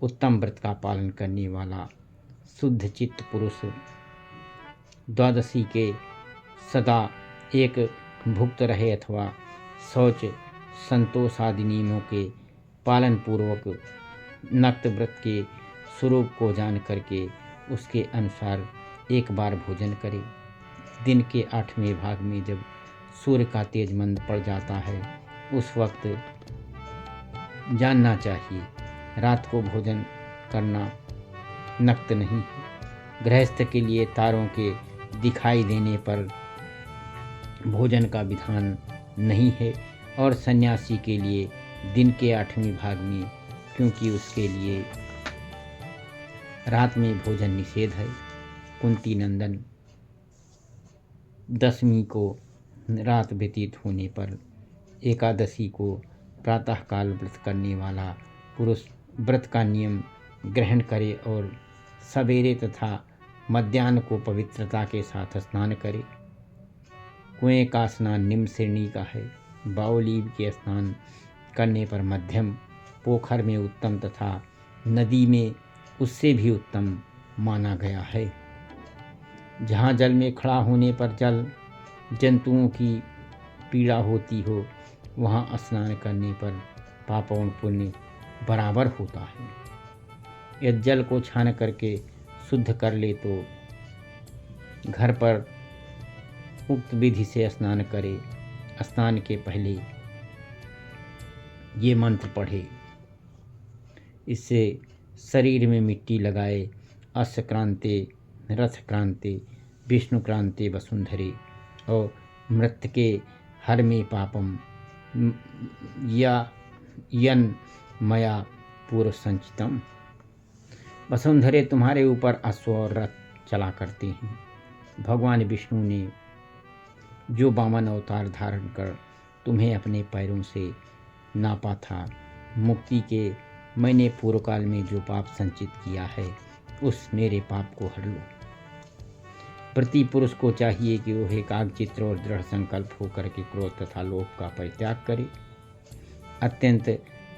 उत्तम व्रत का पालन करने वाला शुद्ध चित्त पुरुष द्वादशी के सदा एक भुक्त रहे अथवा शौच संतोष आदि नियमों के पालन पूर्वक नक्त व्रत के स्वरूप को जान करके उसके अनुसार एक बार भोजन करे। दिन के 8वें भाग में जब सूर्य का तेज मंद पड़ जाता है उस वक्त जानना चाहिए रात को भोजन करना नक्त नहीं है। गृहस्थ के लिए तारों के दिखाई देने पर भोजन का विधान नहीं है और सन्यासी के लिए दिन के 8वें भाग में, क्योंकि उसके लिए रात में भोजन निषेध है। कुंती नंदन दशमी को रात व्यतीत होने पर एकादशी को प्रातःकाल व्रत करने वाला पुरुष व्रत का नियम ग्रहण करे और सवेरे तथा मध्याह्न को पवित्रता के साथ स्नान करे। कुएं का स्नान निम्न श्रेणी का है। बाउलीब के स्नान करने पर मध्यम, पोखर में उत्तम तथा नदी में उससे भी उत्तम माना गया है। जहाँ जल में खड़ा होने पर जल जंतुओं की पीड़ा होती हो वहाँ स्नान करने पर पाप और पुण्य बराबर होता है। यदि जल को छान करके शुद्ध कर ले तो घर पर उक्त विधि से स्नान करे। स्नान के पहले ये मंत्र पढ़े, इससे शरीर में मिट्टी लगाए। अस्य क्रांते रथ क्रांते विष्णु क्रांते वसुंधरे और मृत्युके हर में पापम या यन मया पूर्व संचितम। वसुंधरे तुम्हारे ऊपर अश्व और रथ चला करते हैं। भगवान विष्णु ने जो वामन अवतार धारण कर तुम्हें अपने पैरों से नापा था, मुक्ति के मैंने पूर्व काल में जो पाप संचित किया है उस मेरे पाप को हर लो। प्रति पुरुष को चाहिए कि वह एकाग्रचित्त और दृढ़ संकल्प होकर के क्रोध तथा लोभ का परित्याग करे। अत्यंत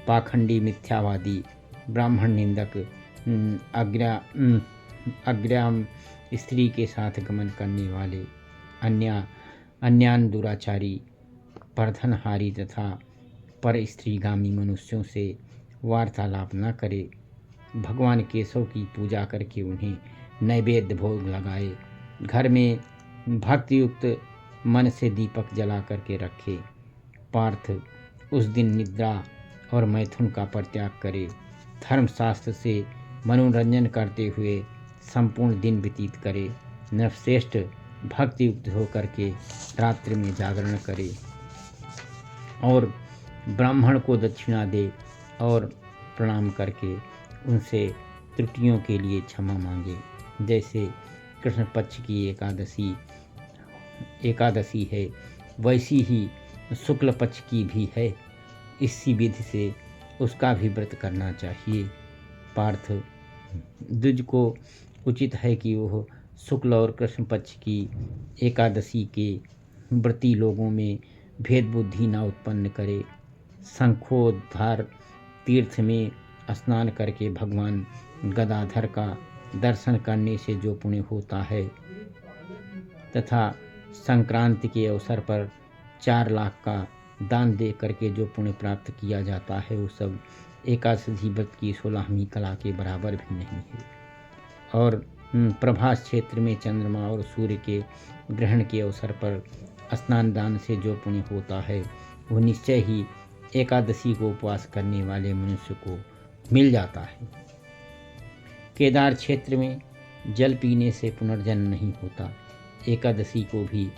पाखंडी मिथ्यावादी ब्राह्मण निंदक अग्राम स्त्री के साथ गमन करने वाले अन्यान दुराचारी परधनहारी तथा पर स्त्रीगामी मनुष्यों से वार्तालाप न करे। भगवान केशव की पूजा करके उन्हें नैवेद्य भोग लगाए। घर में भक्तियुक्त मन से दीपक जला करके रखे। पार्थ उस दिन निद्रा और मैथुन का परित्याग करे। धर्मशास्त्र से मनोरंजन करते हुए संपूर्ण दिन व्यतीत करे। नरश्रेष्ठ भक्तियुक्त होकर के रात्रि में जागरण करे और ब्राह्मण को दक्षिणा दे और प्रणाम करके उनसे त्रुटियों के लिए क्षमा मांगे। जैसे कृष्ण पक्ष की एकादशी है वैसी ही शुक्ल पक्ष की भी है। इसी विधि से उसका भी व्रत करना चाहिए। पार्थ द्विज को उचित है कि वह शुक्ल और कृष्ण पक्ष की एकादशी के व्रती लोगों में भेद बुद्धि न उत्पन्न करे। शंखोद्धार तीर्थ में स्नान करके भगवान गदाधर का दर्शन करने से जो पुण्य होता है तथा संक्रांति के अवसर पर 4 लाख का दान दे करके जो पुण्य प्राप्त किया जाता है वो सब एकादशी व्रत की 16वीं कला के बराबर भी नहीं है। और प्रभास क्षेत्र में चंद्रमा और सूर्य के ग्रहण के अवसर पर स्नान दान से जो पुण्य होता है वो निश्चय ही एकादशी को उपवास करने वाले मनुष्य को मिल जाता है। केदार क्षेत्र में जल पीने से पुनर्जन्म नहीं होता। एकादशी को भी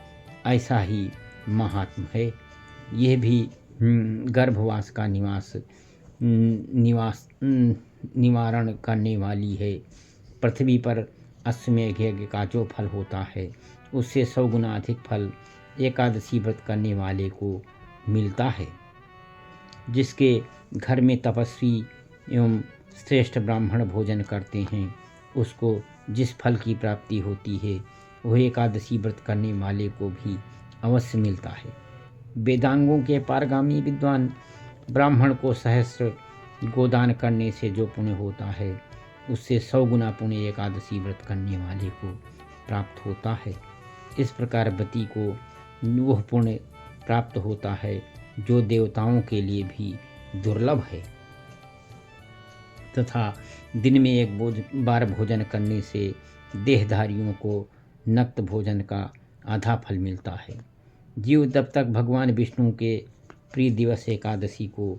ऐसा ही महात्म है। यह भी गर्भवास का निवारण करने वाली है। पृथ्वी पर अश्वमेध यज्ञ का जो फल होता है उससे 100 गुना अधिक फल एकादशी व्रत करने वाले को मिलता है। जिसके घर में तपस्वी एवं श्रेष्ठ ब्राह्मण भोजन करते हैं उसको जिस फल की प्राप्ति होती है वह एकादशी व्रत करने वाले को भी अवश्य मिलता है। वेदांगों के पारगामी विद्वान ब्राह्मण को सहस्र गोदान करने से जो पुण्य होता है उससे 100 गुना पुण्य एकादशी व्रत करने वाले को प्राप्त होता है। इस प्रकार व्रती को वह पुण्य प्राप्त होता है जो देवताओं के लिए भी दुर्लभ है, तथा दिन में एक बार भोजन करने से देहधारियों को नक्त भोजन का आधा फल मिलता है। जीव तब तक भगवान विष्णु के प्रिय दिवस एकादशी को